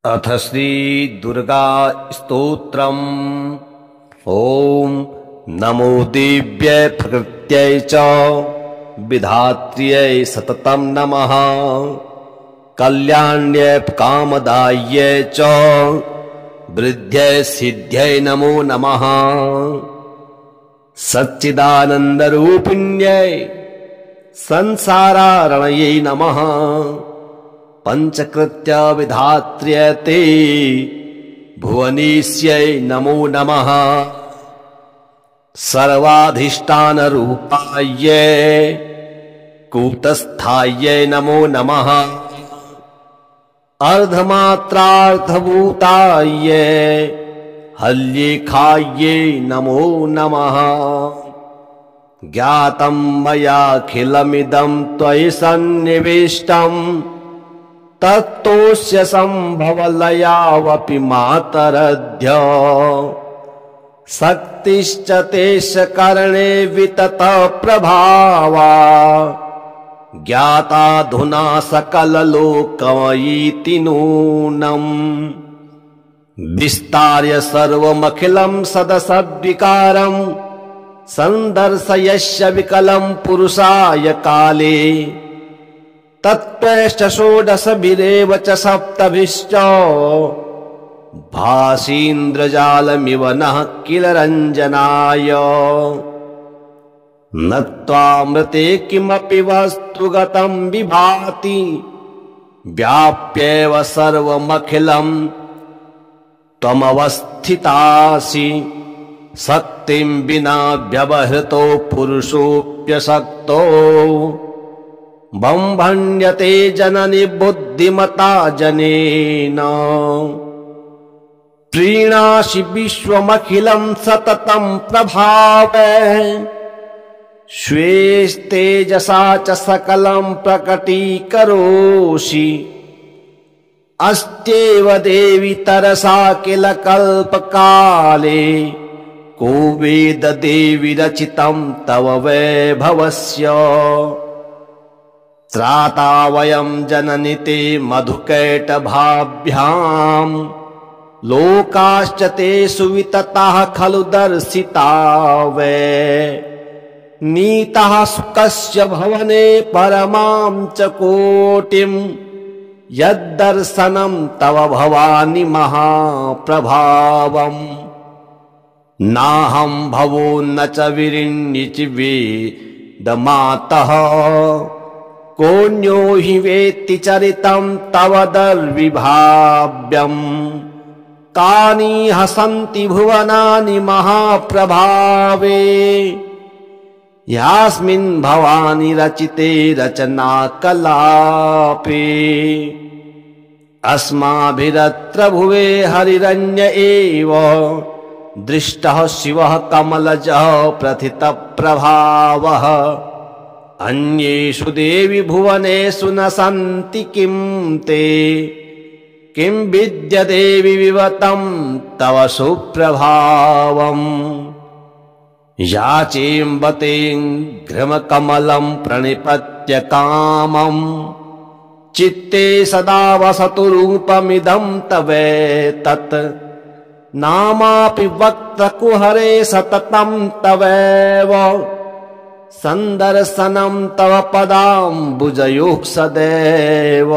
अथ श्री दुर्गा स्तोत्रम्। ओम नमो दिव्यै प्रकृत्यै च विधात्र्यै सततं नमः। कल्याण्यै कामदायै च वृद्ध्यै सिद्ध्यै नमो नमः। सच्चिदानन्दरूपिण्यै संसारारणयै नमः। पंचकृत्य विधात्र्यै ते भुवनेश्यै नमो नमः। सर्वाधिष्ठानरूपायै कूटस्थायै नमो नमः। अर्धमात्रार्थभूतायै हल्येखायै नमो नमः। ज्ञातं मयाखिलमिदं त्वयि सन्निविष्टम् तत्तोऽस्य सम्भवलयावपि मातरद्य। शक्तिश्च तेष करणे वितत प्रभावा ज्ञाताधुना सकललोकमयीति नूनम्। विस्तार्य सर्वमखिलं सदसद्विकारम् सन्दर्शयस्य विकलं पुरुषाय काले। तत्त्वैश्च षोडशभिरेव च सप्तभिश्च भासीन्द्रजालमिव नः किल रञ्जनाय। न त्वामृते किमपि वस्तुगतं विभाति व्याप्येव सर्वमखिलं त्वमवस्थितासि। शक्तिं विना व्यवहृतो पुरुषोऽप्यशक्तो बम्भण्यते जननि बुद्धिमता जनेन। प्रीणासि विश्वमखिलं सततं प्रभावै स्वेस्तेजसा च सकलं प्रकटीकरोषि। अस्त्येव देवि तरसा किल कल्पकाले को वेद देवि रचितं तव वैभवस्य। त्राता वयं जननि ते मधुकैटभाभ्याम् लोकाश्च ते सुवितताः खलु दर्शिता वै। नीताः सुखस्य भवने परमां च कोटिम् यद्दर्शनं तव भवानि महाप्रभावम्। नाहं भवो न च विरिञ्चि वेदमातः कोऽन्यो हि वेत्ति चरितं तव दर्विभाव्यम्। कानि हसन्ति भुवनानि महाप्रभावे यास्मिन् भवानि रचिते रचनाकलापे। अस्माभिरत्र भुवे हरिरन्य एव दृष्टः शिवः कमलजः प्रथितप्रभावः। अन्येषु देवि भुवनेषु न सन्ति किं ते किं विद्यदेवि विवतं तव सुप्रभावम्। याचेऽम्बतें घृमकमलं प्रणिपत्य कामम् चित्ते सदा वसतु रूपमिदं तवेतत्। नामापि वक्त्रकुहरे सततं तवैव सन्दर्शनं तव पदाम्बुजयोः सदैव।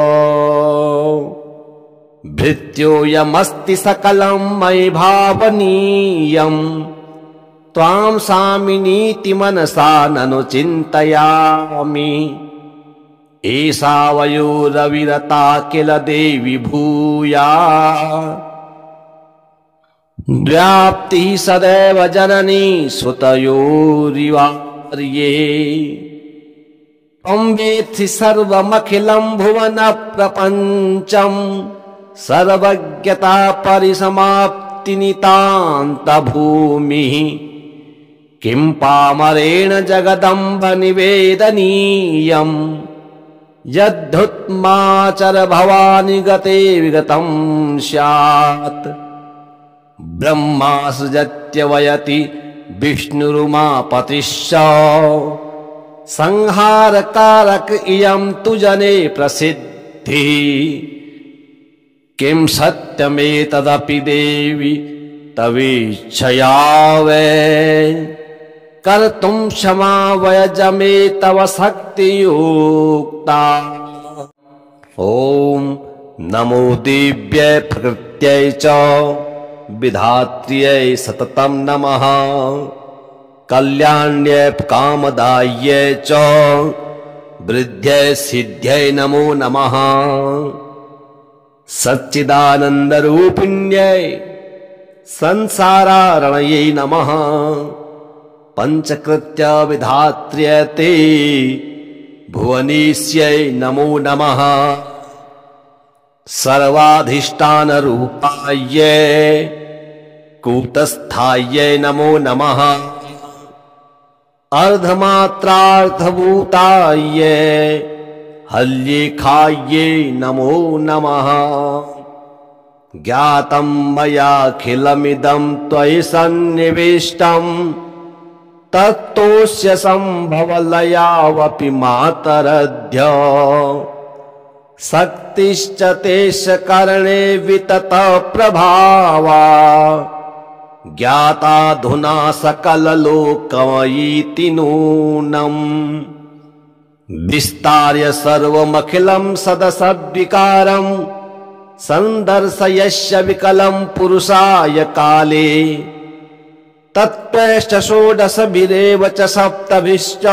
भृत्योऽयमस्ति सकलं मयि भावनीयम् त्वां सामिनीति मनसा ननु चिन्तयामि। एषा वयोरविरता किल देवि भूया व्याप्तिः सदैव जननी सुतयोरिवार्ये। त्वं वेत्सि सर्वमखिलं भुवन प्रपञ्चम् सर्वज्ञता परिसमाप्तिनितान्तभूमिः। किं पामरेण जगदम्ब निवेदनीयम् यद्धुत्माचर भवानि गते विगतं स्यात्। ब्रह्मा सृजत्यवयति विष्णुरुमापतिश्च संहारकारक इयं तु जने प्रसिद्धि। किं सत्यमेतदपि देवि तवीच्छया वै कर्तुं क्षमा वयजमे तव शक्तियुक्ता। ॐ नमो दिव्यै प्रकृत्यै च विधात्र्यै सततं नमः। कल्याण्यै कामदायै च वृद्ध्यै सिद्ध्यै नमो नमः। सच्चिदानन्दरूपिण्यै संसारारणयै नमः। पंचकृत्य विधात्र्यै ते भुवनेश्यै नमो नमः। सर्वाधिष्ठानरूपायै कूटस्थायै नमो नमः। अर्धमात्रार्थभूतायै हल्येखायै नमो नमः। ज्ञातं मयाखिलमिदं त्वयि सन्निविष्टम् तत्तोऽस्य सम्भवलयावपि मातरद्य। शक्तिश्च तेष करणे वितत प्रभावा ज्ञाताधुना सकललोकमयीति नूनम्। विस्तार्य सर्वमखिलं सदसद्विकारम् सन्दर्शयस्य विकलं पुरुषाय काले। तत्त्वैश्च षोडशभिरेव च सप्तभिश्च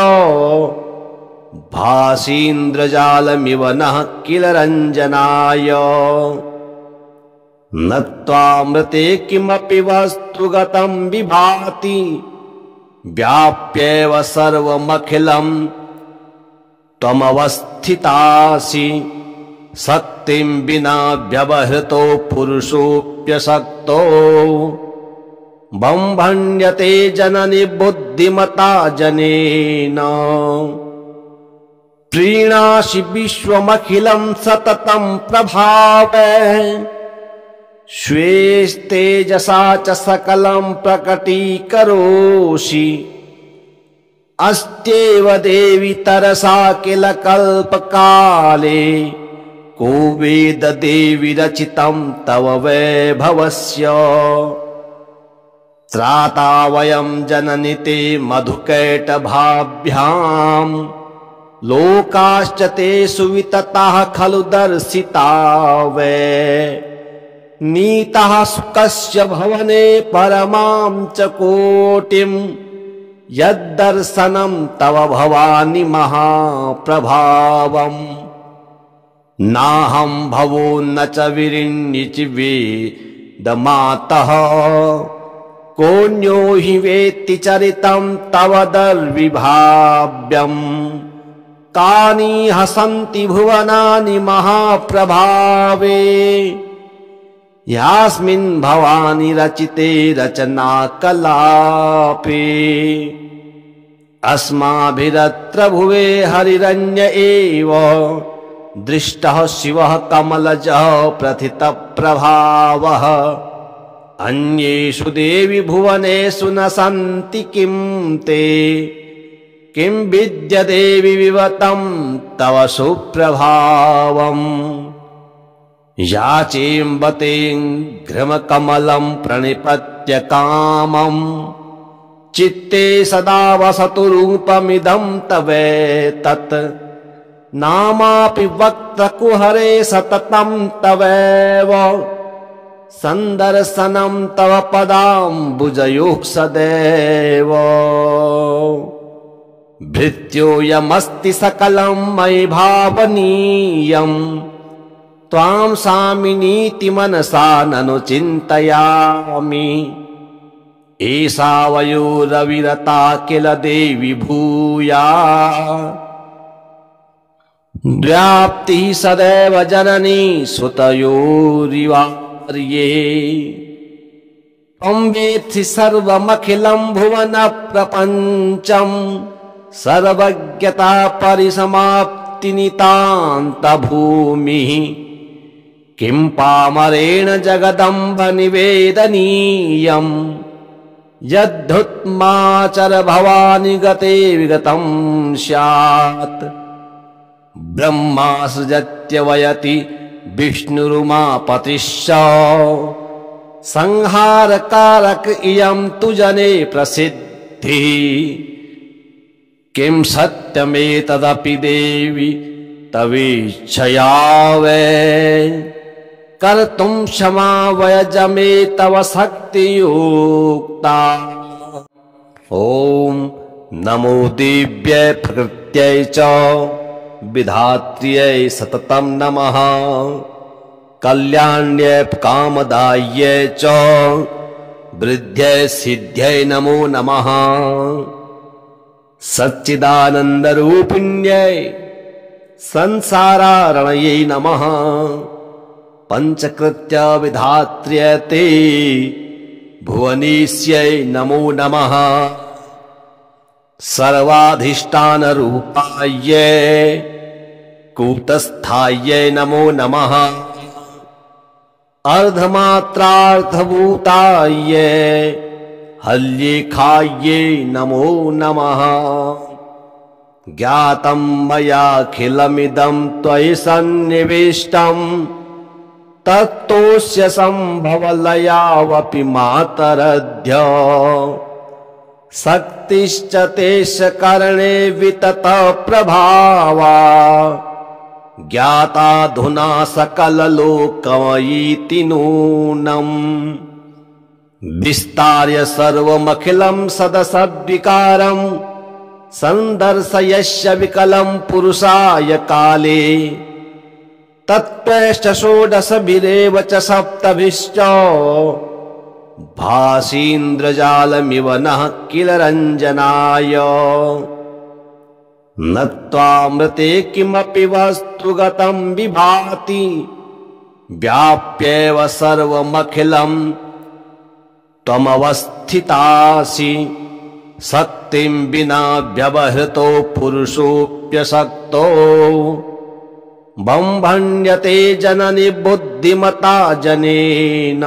भासीन्द्रजालमिव नः किल रञ्जनाय। न त्वामृते किमपि वस्तुगतं विभाति व्याप्येव सर्वमखिलं त्वमवस्थितासि। शक्तिं विना व्यवहृतो पुरुषोऽप्यशक्तो बम्भण्यते जननि बुद्धिमता जनेन। प्रीणासि विश्वमखिलं सततं प्रभावै स्वेस्तेजसा च सकलं प्रकटीकरोषि। अस्त्येव देवि तरसा किल कल्पकाले को वेद देवि रचितं तव वैभवस्य। त्राता वयं जननि ते मधुकैटभाभ्याम् लोकाश्च ते सुवितताः खलु दर्शिता वै। नीताः सुखस्य भवने परमां च कोटिं यद्दर्शनं तव भवानि महाप्रभावम्। नाहं भवो न च विरिञ्चि वेदमातः कोऽन्यो हि वेत्ति चरितं तव दर्विभाव्यम्। कानि हसन्ति भुवनानि महाप्रभावे यास्मिन् भवानि रचिते रचनाकलापे। अस्माभिरत्र भुवे हरिरन्य एव दृष्टः शिवः कमलजः प्रथितप्रभावः। अन्येषु देवि भुवनेषु न सन्ति किं ते किं विद्यदेवि विवतं तव सुप्रभावम्। याचेऽम्बतें घृमकमलं प्रणिपत्य कामम् चित्ते सदा वसतु रूपमिदं तवेतत्। नामापि वक्त्रकुहरे सततं तवैव सन्दर्शनं तव पदाम्बुजयोः सदैव। भृत्योऽयमस्ति सकलं मयि भावनीयम् त्वां सामिनीति मनसा ननु चिन्तयामि। एषा वयोरविरता किल देवि भूया व्याप्तिः सदैव जननी सुतयोरिवार्ये। त्वं वेत्सि सर्वमखिलं भुवन प्रपञ्चम् सर्वज्ञता परिसमाप्तिनितान्तभूमिः। किं पामरेण जगदम्ब निवेदनीयम् यद्धुत्माचर भवानि गते विगतं स्यात्। ब्रह्मा सृजत्यवयति विष्णुरुमापतिश्च संहारकारक इयं तु जने प्रसिद्धि किं सत्यमेतदपि देवी तवीच्छया वै कर्तुं क्षमा वयजमे तव शक्तियुक्ता। ओम नमो दिव्यै प्रकृत्यै च विधात्र्यै सततं नमः कल्याण्यै कामदायै च वृद्ध्यै सिद्ध्यै नमो नमः सच्चिदानन्दरूपिण्यै संसारारणयै नमः पंचकृत्य विधात्र्यै ते भुवनेश्यै नमो नमः सर्वाधिष्ठानरूपायै कूटस्थायै नमो नमः अर्धमात्रार्थभूतायै हल्येखायै नमो नमः ज्ञातं मयाखिलमिदं त्वयि सन्निविष्टं तत्तोऽस्य सम्भवलयावपि मातरद्य शक्तिश्च तेस्य करणे वितत प्रभावा ज्ञाताधुना सकललोकमयीति नूनम् विस्तार्य सर्वमखिलं सदसद्विकारं सन्दर्शयस्य विकलं पुरुषाय काले तत्त्वश्च षोडशभिरेव च सप्तभिश्च भासीन्द्रजालमिव नः किल रञ्जनाय न त्वामृते किमपि वस्तुगतं विभाति व्याप्येव सर्वमखिलं त्वमवस्थितासि शक्तिं विना व्यवहृतो पुरुषोऽप्यशक्तो बम्भण्यते जननि बुद्धिमता जनेन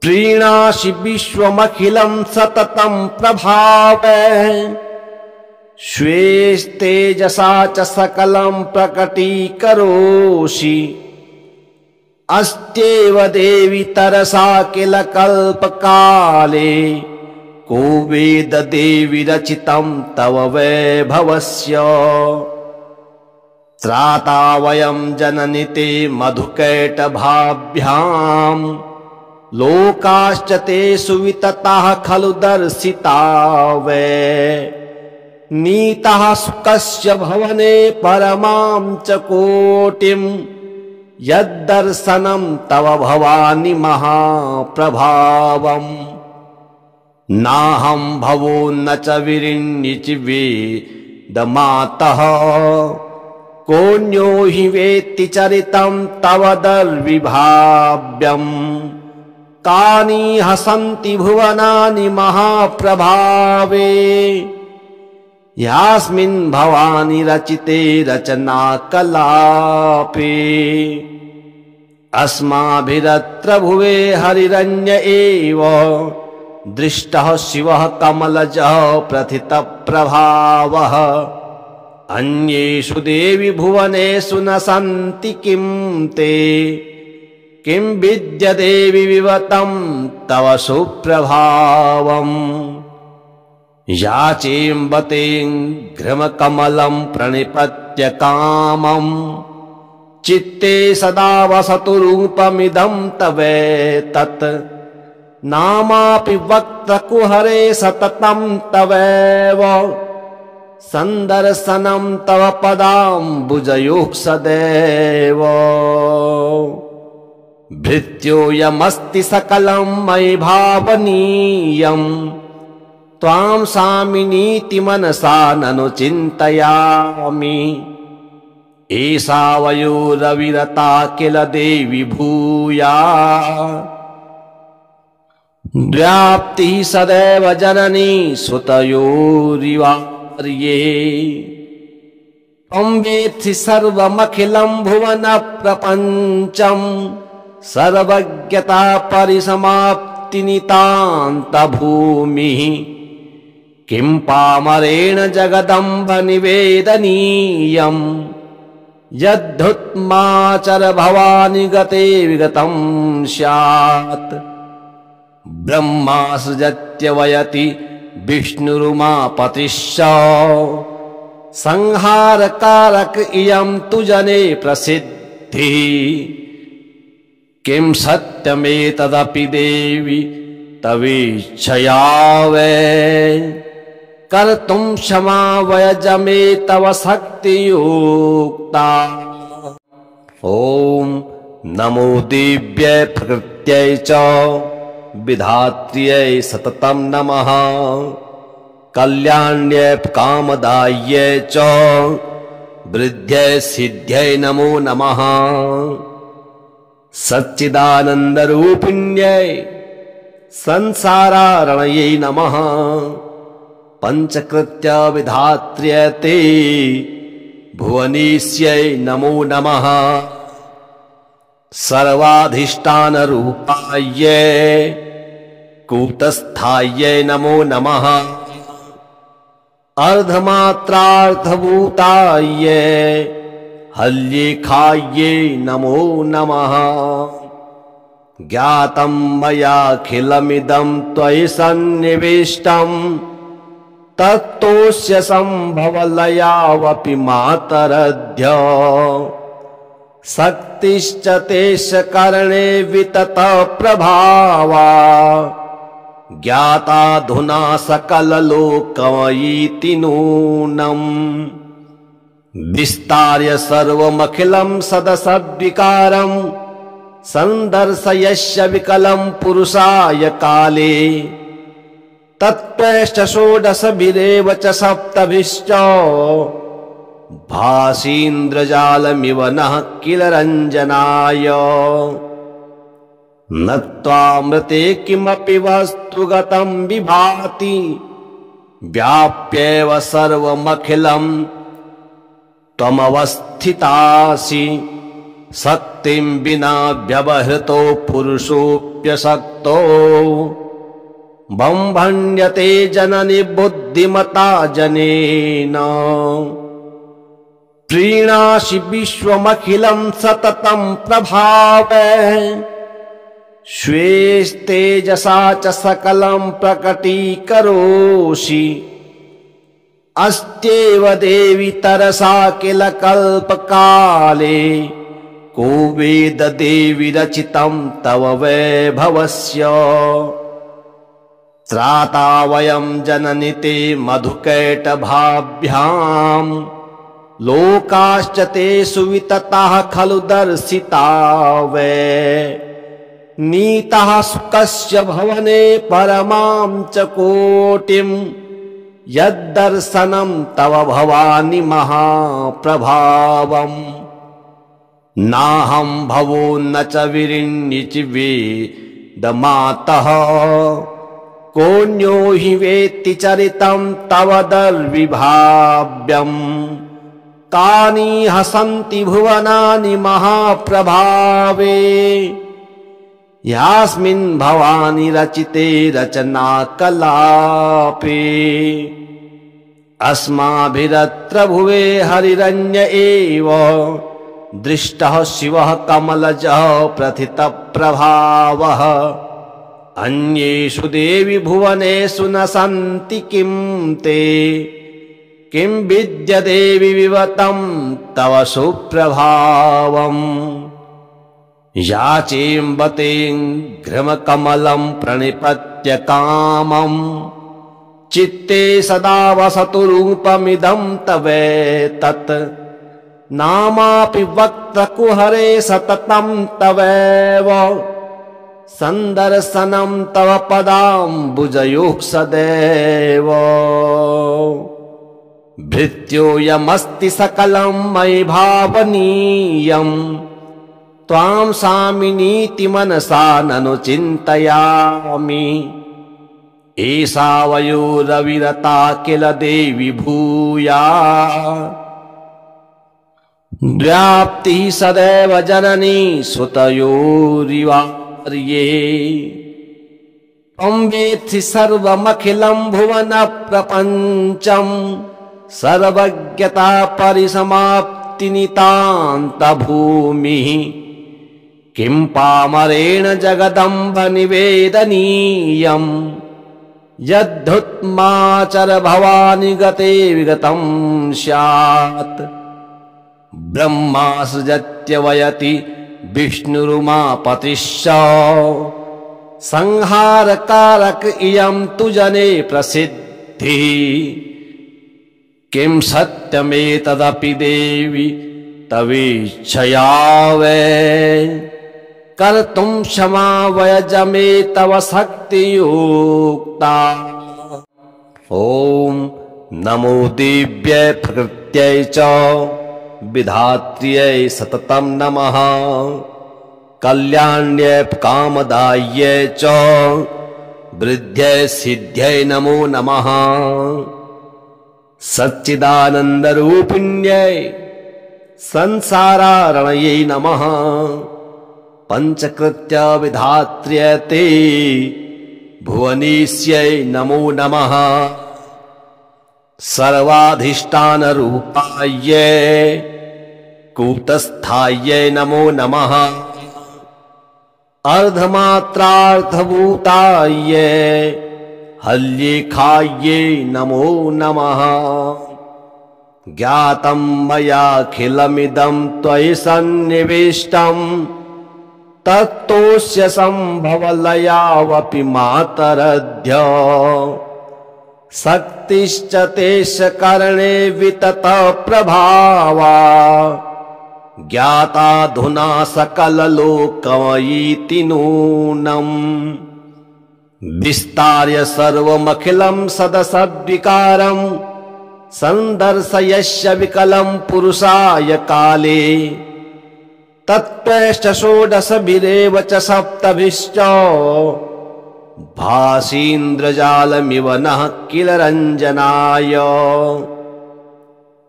प्रीणासि विश्वमखिलं सततं प्रभावै स्वेस्तेजसा च सकलं प्रकटीकरोषि अस्त्येव देवि तरसा किल कल्पकाले को वेद देवि रचितं तव वैभवस्य त्राता वयं जननि ते मधुकैटभाभ्यां लोकाश्च ते सुवितताः खलु दर्शिता वै नीताः सुखस्य भवने परमां च कोटिं यद्दर्शनं तव भवानि महाप्रभावम् नाहं भवो न च विरिञ्चि वेदमातः कोऽन्यो हि वेत्ति चरितं तव दर्विभाव्यम् कानि हसन्ति भुवनानि महाप्रभावे यास्मिन् भवानि रचिते रचनाकलापे अस्माभिरत्र भुवे हरिरन्य एव दृष्टः शिवः कमलजः प्रथितप्रभावः अन्येषु देवि भुवनेषु न सन्ति किं ते किं विद्यदेवि विवतं तव सुप्रभावम् याचेऽम्बतें घृमकमलं प्रणिपत्य कामं चित्ते सदा वसतु रूपमिदं तवेतत् नामापि वक्त्रकुहरे सततं तवैव सन्दर्शनं तव पदाम्बुजयोः सदैव भृत्योऽयमस्ति सकलं मयि भावनीयम् त्वां सामिनीति मनसा ननु चिन्तयामि एषा वयोरविरता किल देवि भूया व्याप्तिः सदैव जननी सुतयोरिवार्ये त्वं वेत्सि सर्वमखिलं भुवन प्रपञ्चम् सर्वज्ञता परिसमाप्तिनितान्तभूमिः किं पामरेण जगदम्ब निवेदनीयम् यद्धुत्माचर भवानि गते विगतं स्यात् ब्रह्मा सृजत्यवयति विष्णुरुमापतिश्च संहारकारक इयं तु जने प्रसिद्धि किं सत्यमेतदपि देवि तवीच्छया वै कर्तुं क्षमा वयजमे तव शक्तियुक्ता। ॐ नमो दिव्यै प्रकृत्यै च विधात्र्यै सततं नमः कल्याण्यै कामदायै च वृद्ध्यै सिद्ध्यै नमो नमः सच्चिदानन्दरूपिण्यै संसारारणयै नमः पंचकृत्य विधात्र्यै ते भुवनेश्यै नमो नमः सर्वाधिष्ठानरूपायै कूटस्थायै नमो नमः अर्धमात्रार्थभूतायै हल्येखायै नमो नमः ज्ञातं मयाखिलमिदं त्वयि सन्निविष्टम् तत्तोऽस्य सम्भवलयावपि मातरद्य शक्तिश्च तेष करणे वितत प्रभावा ज्ञाताधुना सकललोकमयीति नूनम् विस्तार्य सर्वमखिलं सदसद्विकारम् सन्दर्शयस्य विकलं पुरुषाय काले तत्त्वश्च षोडशभिरेव च सप्तभिश्च भासीन्द्रजालमिव नः किल रञ्जनाय न त्वामृते किमपि वस्तुगतं विभाति व्याप्येव सर्वमखिलं त्वमवस्थितासि शक्तिं विना व्यवहृतो पुरुषोऽप्यशक्तो बम्भण्यते जननि बुद्धिमता जनेन प्रीणासि विश्वमखिलं सततं प्रभावै स्वेस्तेजसा च सकलं प्रकटीकरोषि अस्त्येव देवि तरसा किल कल्पकाले को वेद देवि रचितं तव वैभवस्य त्राता वयं जननि ते मधुकैटभाभ्याम् लोकाश्च ते सुवितताः खलु दर्शिता वै नीताः सुखस्य भवने परमां च कोटिम् यद्दर्शनं तव भवानि महाप्रभावम् नाहं भवो न च विरिञ्चि वेदमातः कोऽन्यो हि वेत्ति चरितं तव दर्विभाव्यम् तानि हसन्ति भुवनानि महाप्रभावे यास्मिन् भवानि रचिते रचना कलापे अस्माभिरत्र भुवे हरिरन्य एव दृष्टः शिवः कमलजः प्रथितप्रभावः अन्येषु देवि भुवनेषु न सन्ति किं ते किं विद्यदेवि विवतं तव सुप्रभावम् याचेऽम्बतें घृमकमलं प्रणिपत्य कामम् चित्ते सदा वसतु रूपमिदं तवेतत् नामापि वक्त्रकुहरे सततं तवैव सन्दर्शनं तव पदाम्बुजयोः सदैव भृत्योऽयमस्ति सकलं मयि भावनीयम् त्वां सामिनीति मनसा ननु चिन्तयामि एषा वयोरविरता किल देवि भूया व्याप्तिः सदैव जननी सुतयोरिवार्ये त्वं वेत्सि सर्वमखिलं भुवन प्रपञ्चम् सर्वज्ञता परिसमाप्ति नितान्तभूमिः किं पामरेण जगदम्ब निवेदनीयम् यद्धुत्माचर भवानि गते विगतं स्यात् ब्रह्मा सृजत्यवयति विष्णुरुमापतिश्च संहारकारक इयं तु जने प्रसिद्धिः किं सत्यमेतदपि देवि तवीच्छया वै कर्तुं क्षमा वयजमे तव शक्तियुक्ता। ॐ नमो दिव्यै प्रकृत्यै च विधात्र्यै सततं नमः कल्याण्यै कामदायै च वृद्ध्यै सिद्ध्यै नमो नमः सच्चिदानन्दरूपिण्यै संसारारणयै नमः पंचकृत्य विधात्र्यै ते भुवनेश्यै नमो नमः सर्वाधिष्ठानरूपायै कूटस्थायै नमो नमः अर्धमात्रार्थभूतायै हल्येखायै नमो नमः ज्ञातं मयाखिलमिदं त्वयि सन्निविष्टम् तत्तोऽस्य सम्भवलयावपि मातरद्य शक्तिश्च तेष करणे वितत प्रभावा ज्ञाताधुना सकललोकमयीति नूनम् विस्तार्य सर्वमखिलं सदसद्विकारम् सन्दर्शयस्य विकलं पुरुषाय काले तत्त्वैश्च षोडशभिरेव च सप्तभिश्च भासीन्द्रजालमिव नः किल रञ्जनाय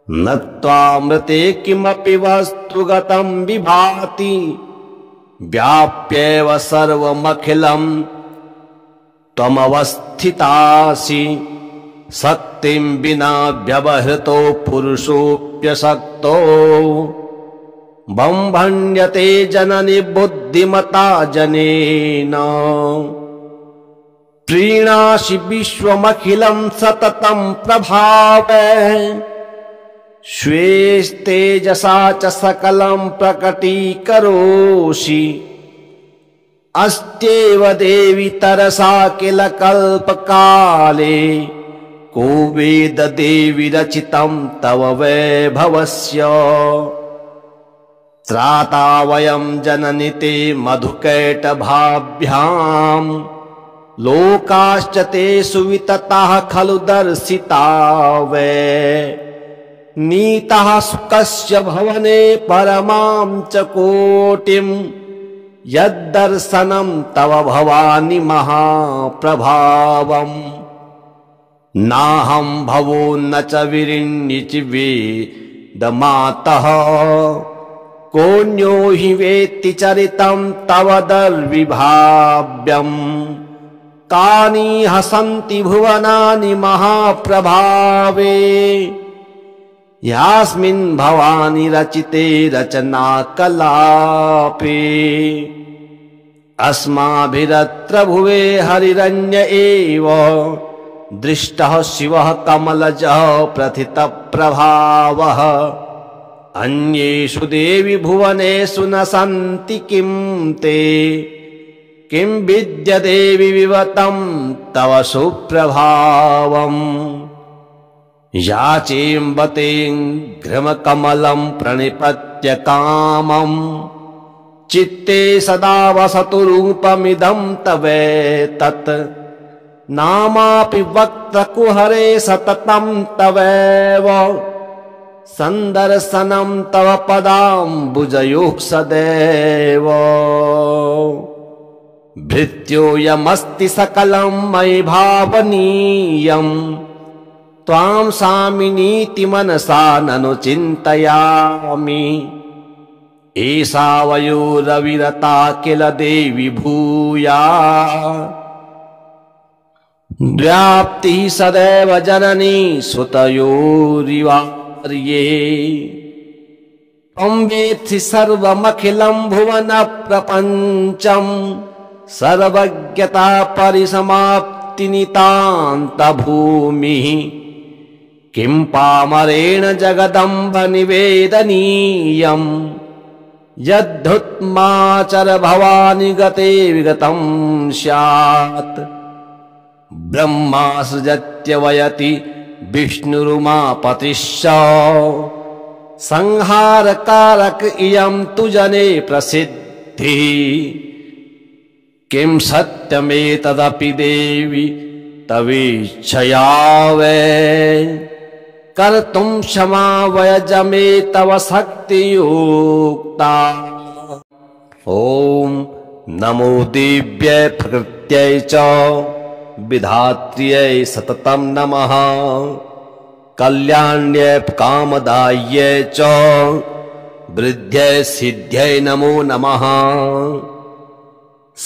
न त्वामृते किमपि वस्तुगतं विभाति व्याप्येव सर्वमखिलं त्वमवस्थितासि शक्तिं विना व्यवहृतो पुरुषोऽप्यशक्तो बम्भण्यते जननि बुद्धिमता जनेन प्रीणासि विश्वमखिलं सततं प्रभावै स्वेस्तेजसा च सकलं प्रकटीकरोषि अस्त्येव देवि तरसा किल कल्पकाले को वेद देवि रचितं तव वैभवस्य त्राता वयं जननि ते मधुकैटभाभ्याम् लोकाश्च ते सुवितताः खलु दर्शिता वै नीताः सुखस्य भवने परमां च कोटिं यद्दर्शनं तव भवानि महाप्रभावम् नाहं भवो न च विरिण्यचि वेदमातः कोऽन्यो हि वेत्ति चरितं तव दर्विभाव्यम् तानि हसन्ति भुवनानि महाप्रभावे यास्मिन् भवानि रचिते रचनाकलापे अस्माभिरत्र भुवे हरिरन्य एव दृष्टः शिवः कमलजः प्रथितप्रभावः अन्येषु देवि भुवनेषु न सन्ति किं ते किं विद्यदेवि विवतं तव सुप्रभावम् याचेऽम्बतें घृमकमलं प्रणिपत्य कामम् चित्ते सदा वसतु रूपमिदं तवेतत् नामापि वक्त्रकुहरे सततं तवैव सन्दर्शनं तव पदाम्बुजयोः सदैव भृत्योऽयमस्ति सकलं मयि भावनीयम् त्वां सामिनीति मनसा ननु चिन्तयामि एषा वयोरविरता किल देवि भूया व्याप्तिः सदैव जननी सुतयोरिवार्ये त्वं वेत्सि सर्वमखिलं भुवन प्रपञ्चम् सर्वज्ञता परिसमाप्ति नितान्त भूमिः किं पामरेण जगदम्ब निवेदनीयम् यद्धुत्माचर भवानि गते विगतं स्यात् ब्रह्मा सृजत्यवयति विष्णुरुमापतिश्च संहारकारक इयं तु जने प्रसिद्धिः किं सत्यमेतदपि देवि तवीच्छया वै कर्तुं क्षमा वयजमे तव शक्तियुक्ता। ॐ नमो दिव्यै प्रकृत्यै च विधात्र्यै सततं नमः कल्याण्यै कामदायै च वृद्ध्यै सिद्ध्यै नमो नमः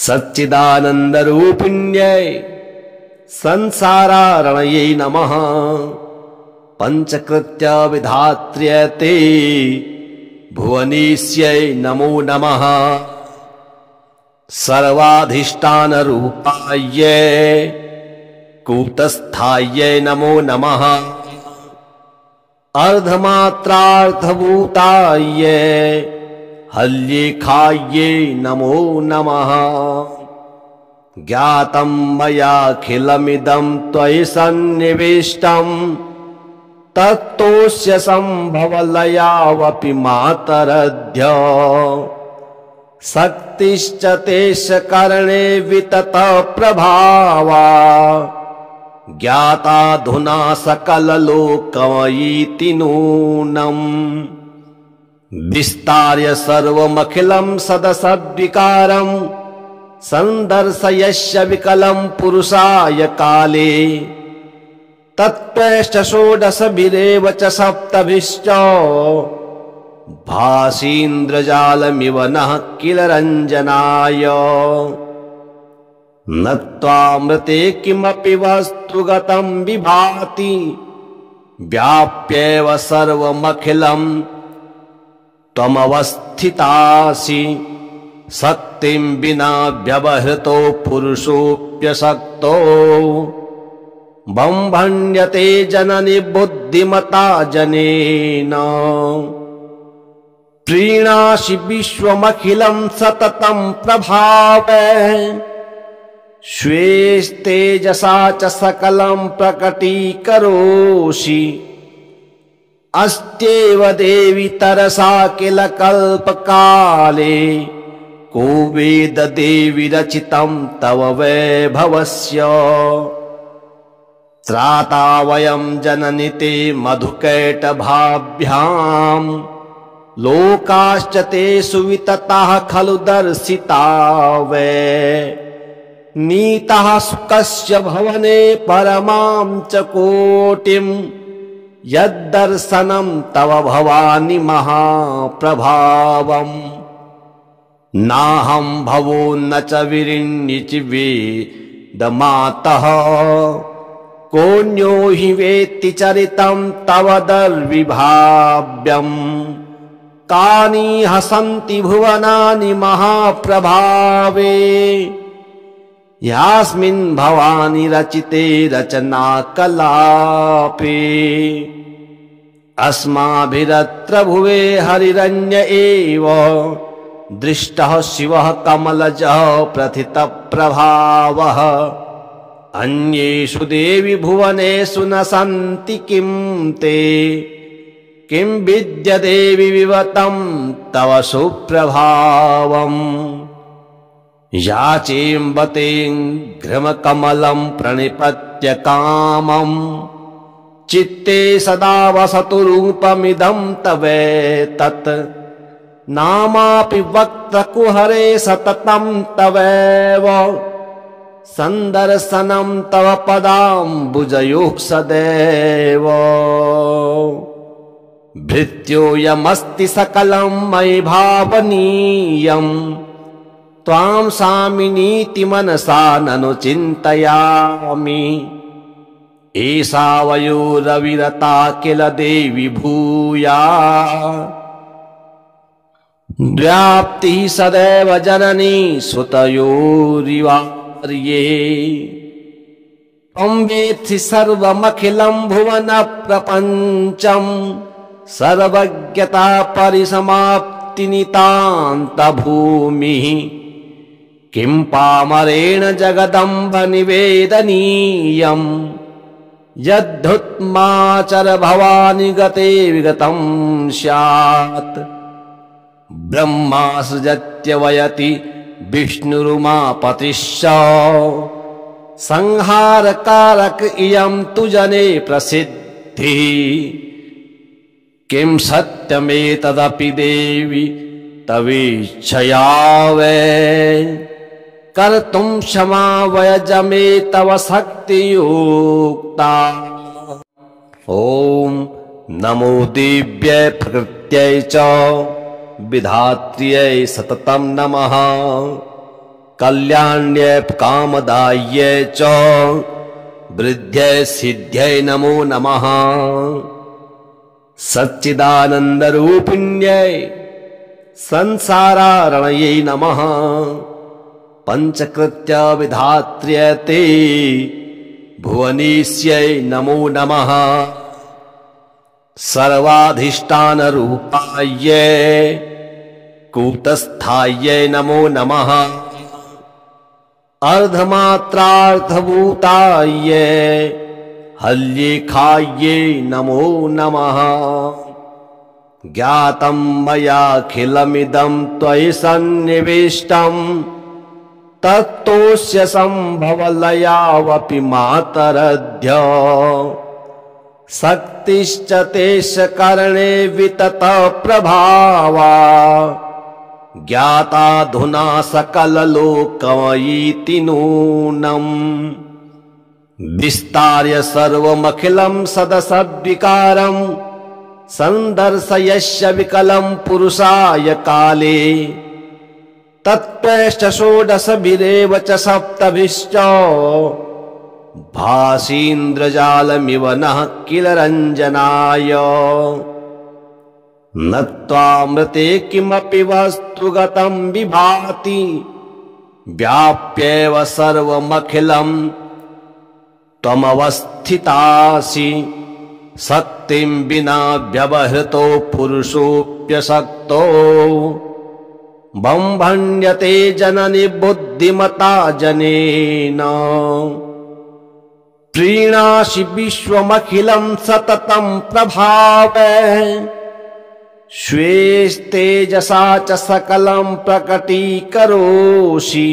सच्चिदानन्दरूपिण्यै संसारारणयै नमः पंचकृत्य विधात्र्यै ते भुवनेश्यै नमो नमः सर्वाधिष्ठानरूपायै कूटस्थायै नमो नमः अर्धमात्रार्थभूतायै हल्येखायै नमो नमः ज्ञातं मयाखिलमिदं त्वयि सन्निविष्टम् तत्तोऽस्य सम्भवलयावपि मातरद्य शक्तिश्च तेस्य करणे वितत प्रभावा ज्ञाताधुना सकललोकमयीति नूनम् विस्तार्य सर्वमखिलं सदसद्विकारम् सन्दर्शयस्य विकलं पुरुषाय काले तत्त्वश्च षोडशभिरेव च सप्तभिश्च भासीन्द्रजालमिव नः किल रञ्जनाय न त्वामृते किमपि वस्तुगतं विभाति व्याप्येव सर्वमखिलं त्वमवस्थितासि शक्तिं विना व्यवहृतो पुरुषोऽप्यशक्तो बम्भण्यते जननि बुद्धिमता जनेन प्रीणासि विश्वमखिलं सततं प्रभावै स्वेस्तेजसा च सकलं प्रकटीकरोषि अस्त्येव देवि तरसा किल कल्पकाले को वेद देवि रचितं तव वैभवस्य त्राता वयं जननि ते मधुकैटभाभ्याम् लोकाश्च ते सुवितताः खलु दर्शिता वै नीताः सुखस्य भवने परमां च कोटिम् यद्दर्शनं तव भवानि महाप्रभावम् नाहं भवो न च विरिण्यचि वेदमातः कोऽन्यो हि वेत्ति चरितं तव दर्विभाव्यम् कानि हसन्ति भुवनानि महाप्रभावे यास्मिन् भवानि रचिते रचनाकलापे अस्माभिरत्र भुवे हरिरन्य एव दृष्टः शिवः कमलजः प्रथितप्रभावः अन्येषु देवि भुवनेषु न सन्ति किं ते किं विद्यदेवि विवतं तव सुप्रभावम् याचेऽम्बतें घृमकमलं प्रणिपत्य कामम् चित्ते सदा वसतु रूपमिदं तवेतत् नामापि वक्त्रकुहरे सततं तवैव सन्दर्शनं तव पदाम्बुजयोः सदैव भृत्योऽयमस्ति सकलं मयि भावनीयम् त्वां सामिनीति मनसा ननु चिन्तयामि एषा वयो रविरता किल देवि भूया व्याप्तिः सदैव जननी सुतयोरिवार्ये त्वं वेत्सि सर्वमखिलं भुवन प्रपञ्चम् सर्वज्ञता परिसमाप्तिनितान्तभूमिः किं पामरेण जगदम्ब निवेदनीयम् यद्धुत्माचर भवानि गते विगतं स्यात् ब्रह्मा सृजत्यवयति विष्णुरुमापतिश्च संहारकारक इयं तु जने प्रसिद्धिः किं सत्यमेतदपि देवि तवीच्छया वै कर्तुं क्षमा वयजमे तव शक्तियुक्ता। ॐ नमो दिव्यै प्रकृत्यै च विधात्र्यै सततं नमः कल्याण्यै कामदायै च वृद्ध्यै सिद्ध्यै नमो नमः सच्चिदानन्दरूपिण्यै संसारारणयै नमः पंचकृत्य विधात्र्यै ते भुवनेश्यै नमो नमः सर्वाधिष्ठानरूपायै कूटस्थायै नमो नमः अर्धमात्रार्थभूतायै हल्येखायै नमो नमः ज्ञातं मयाखिलमिदं त्वयि सन्निविष्टम् तत्तोऽस्य सम्भवलयावपि मातरद्य शक्तिश्च तेष करणे वितत प्रभावा ज्ञाताधुना सकललोकमयीति नूनम् विस्तार्य सर्वमखिलं सदसद्विकारम् सन्दर्शयस्य विकलं पुरुषाय काले तत्त्वैश्च षोडशभिरेव च सप्तभिश्च भासीन्द्रजालमिव नः किल रञ्जनाय न त्वामृते किमपि वस्तुगतं विभाति व्याप्येव सर्वमखिलं त्वमवस्थितासि शक्तिं विना व्यवहृतो पुरुषोऽप्यशक्तो बम्भण्यते जननि बुद्धिमता जनेन प्रीणासि विश्वमखिलं सततं प्रभावै स्वेस्तेजसा च सकलं प्रकटीकरोषि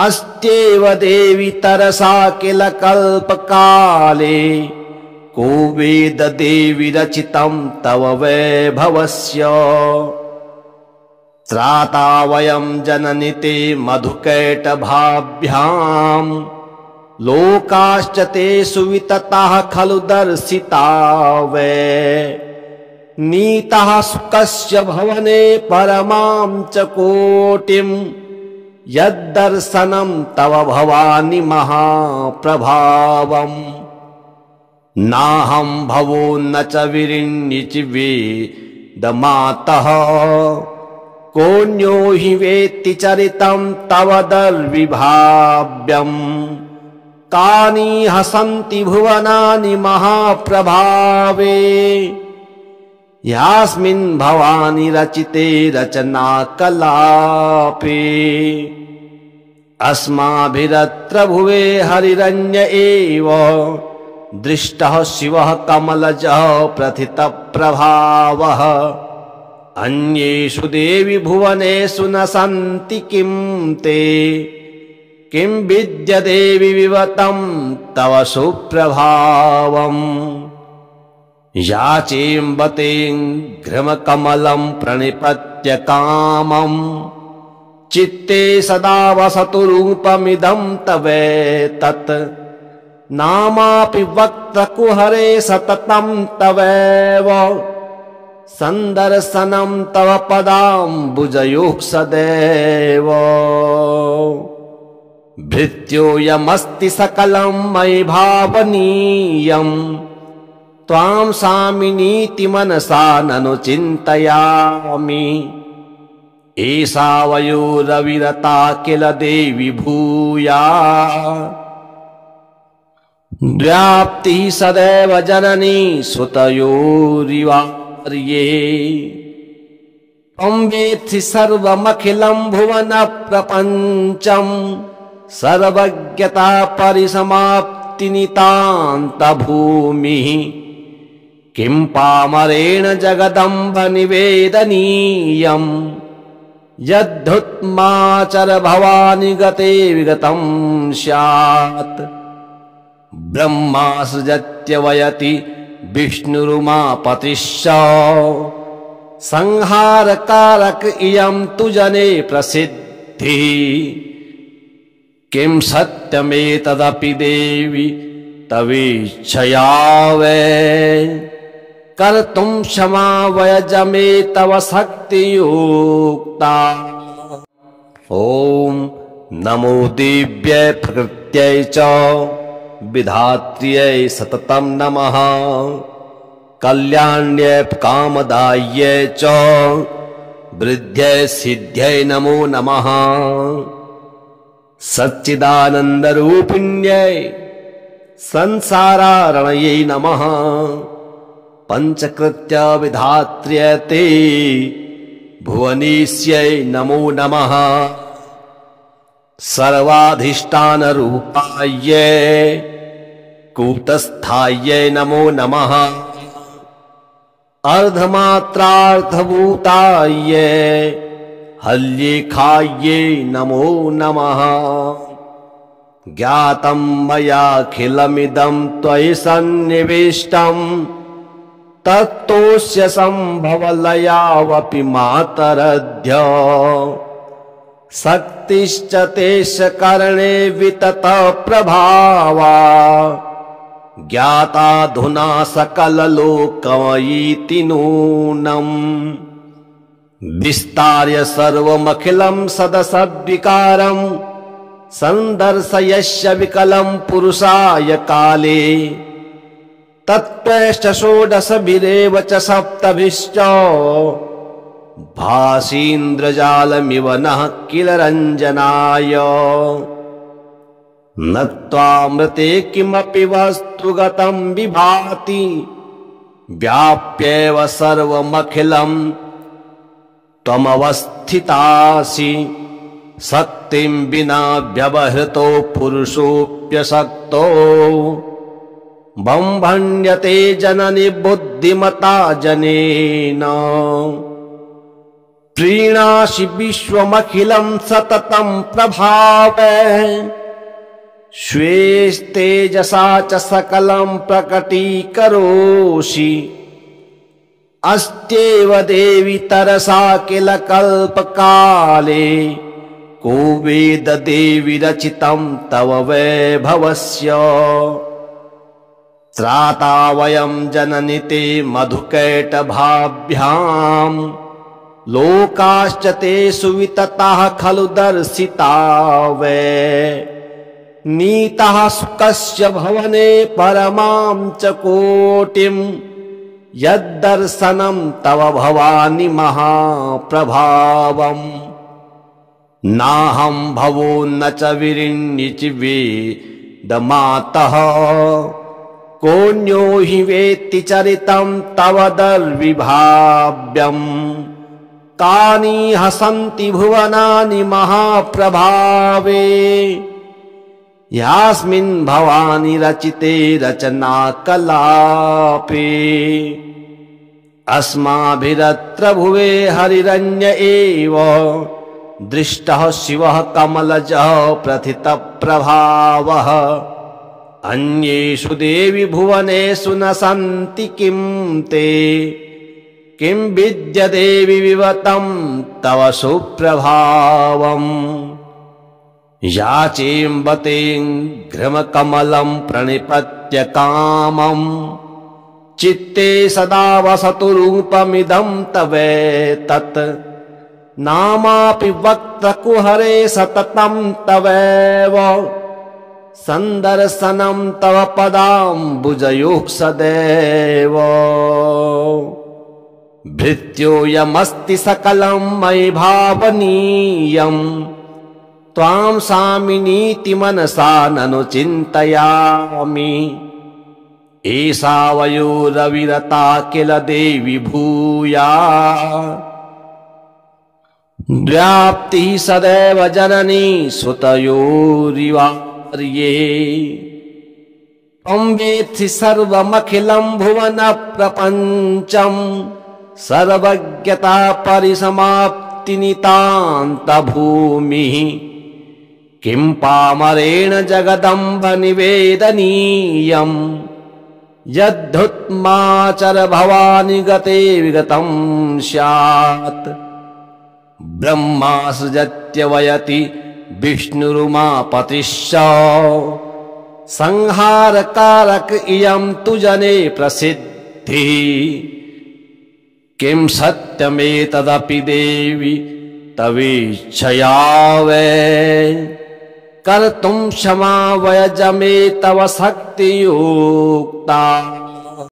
अस्त्येव देवि तरसा किल कल्पकाले को वेद देवि रचितं तव वैभवस्य त्राता वयं जननि ते मधुकैटभाभ्याम् लोकाश्च ते सुवितताः खलु दर्शिता वै नीताः सुखस्य भवने परमां च कोटिम् यद्दर्शनं तव भवानि महाप्रभावम् नाहं भवो न च विरिञ्चि वेदमातः कोऽन्यो हि वेत्ति चरितं तव दर्विभाव्यम् कानि हसन्ति भुवनानि महाप्रभावे यास्मिन् भवानि रचिते रचनाकलापे अस्माभिरत्र भुवे हरिरन्य एव दृष्टः शिवः कमलजः प्रथितप्रभावः अन्येषु देवि भुवनेषु न सन्ति किं ते किं विद्यदेवि विवतं तव सुप्रभावम् याचेऽम्बतें घृमकमलं प्रणिपत्य कामम् चित्ते सदा वसतु रूपमिदं तवेतत् नामापि वक्त्रकुहरे सततं तवैव सन्दर्शनं तव पदाम्बुजयोः सदैव भृत्योऽयमस्ति सकलं मयि भावनीयम् त्वां सामिनीति मनसा ननु चिन्तयामि। एषा वयोरविरता किल देवि भूया व्याप्तिः सदैव जननी सुतयोरिवार्ये। त्वं वेत्सि सर्वमखिलं भुवन प्रपञ्चं सर्वज्ञता परिसमाप्तिनितान्तभूमिः। किं पामरेण जगदम्ब निवेदनीयम् यद्धुत्माचर भवानि गते विगतं स्यात्। ब्रह्मा सृजत्यवयति विष्णुरुमापतिश्च संहारकारक इयं तु जने प्रसिद्धिः। किं सत्यमेतदपि देवि तवेच्छया वै कर्तुं क्षमा वयजमे तव शक्तियुक्ता। ॐ नमो दिव्यै प्रकृत्यै च विधात्र्यै सततं नमः। कल्याण्यै कामदायै च वृद्ध्यै सिद्ध्यै नमो नमः। सच्चिदानन्दरूपिण्यै संसारारणयै नमः। पंचकृत्य विधात्र्यै ते भुवनेश्यै नमो नमः। सर्वाधिष्ठानरूपायै कूटस्थायै नमो नमः। अर्धमात्रार्थभूतायै हल्येखायै नमो नमः। ज्ञातं मयाखिलमिदं त्वयि सन्निविष्टम् तत्तोऽस्य सम्भवलयावपि मातरद्य। शक्तिश्च तेष करणे वितत प्रभावा ज्ञाताधुना सकललोकमयीति नूनम्। विस्तार्य सर्वमखिलं सदसद्विकारम् सन्दर्शयस्य विकलं पुरुषाय काले। तत्त्वैश्च षोडशभिरेव च सप्तभिश्च भासीन्द्रजालमिव नः किल रञ्जनाय। न त्वामृते किमपि वस्तुगतं विभाति व्याप्येव सर्वमखिलं त्वमवस्थितासि। शक्तिं विना व्यवहृतो पुरुषोऽप्यशक्तो बम्भण्यते जननि बुद्धिमता जनेन। प्रीणासि विश्वमखिलं सततं प्रभावै स्वेस्तेजसा च सकलं प्रकटीकरोषि। अस्त्येव देवि तरसा किल कल्पकाले को वेद देवि रचितं तव वैभवस्य। त्राता वयं जननि ते मधुकैटभाभ्याम् लोकाश्च ते सुवितताः खलु दर्शिता वै। नीताः सुखस्य भवने परमां च कोटिं यद्दर्शनं तव भवानि महाप्रभावम्। नाहं भवो न च विरिञ्चि वेदमातः कोऽन्यो हि वेत्ति चरितं तव दर्विभाव्यम्। तानि हसन्ति भुवनानि महाप्रभावे यास्मिन् भवानि रचिते रचनाकलापे। अस्माभिरत्र भुवे हरिरन्य एव दृष्टः शिवः कमलजः प्रथितप्रभावः। अन्येषु देवि भुवनेषु न सन्ति किं ते किं विद्यदेवि विवतं तव सुप्रभावम्। याचेऽम्बतें घृमकमलं प्रणिपत्य कामम् चित्ते सदा वसतु रूपमिदं तवेतत्। नामापि वक्त्रकुहरे सततं तवैव सन्दर्शनं तव पदाम्बुजयोः सदैव भृत्योऽयमस्ति सकलं मयि भावनीयं त्वां सामिनीति मनसा ननु चिन्तयामि एषा वयोरविरता किल देवि भूया व्याप्तिः सदैव जननी सुतयोरिवार्ये त्वं वेत्सि सर्वमखिलं भुवन प्रपञ्चम् सर्वज्ञता परिसमाप्ति नितान्त भूमिः किं पामरेण जगदम्ब निवेदनीयम् यद्धुत्माचर भवानि गते विगतं स्यात् ब्रह्मा सृजत्यवयति विष्णुरुमापतिश्च संहारकारक इयं तु जने प्रसिद्धिः किं सत्यमेतदपि देवि तवीच्छया वै कर्तुं क्षमा वयजमे तव शक्तियुक्ता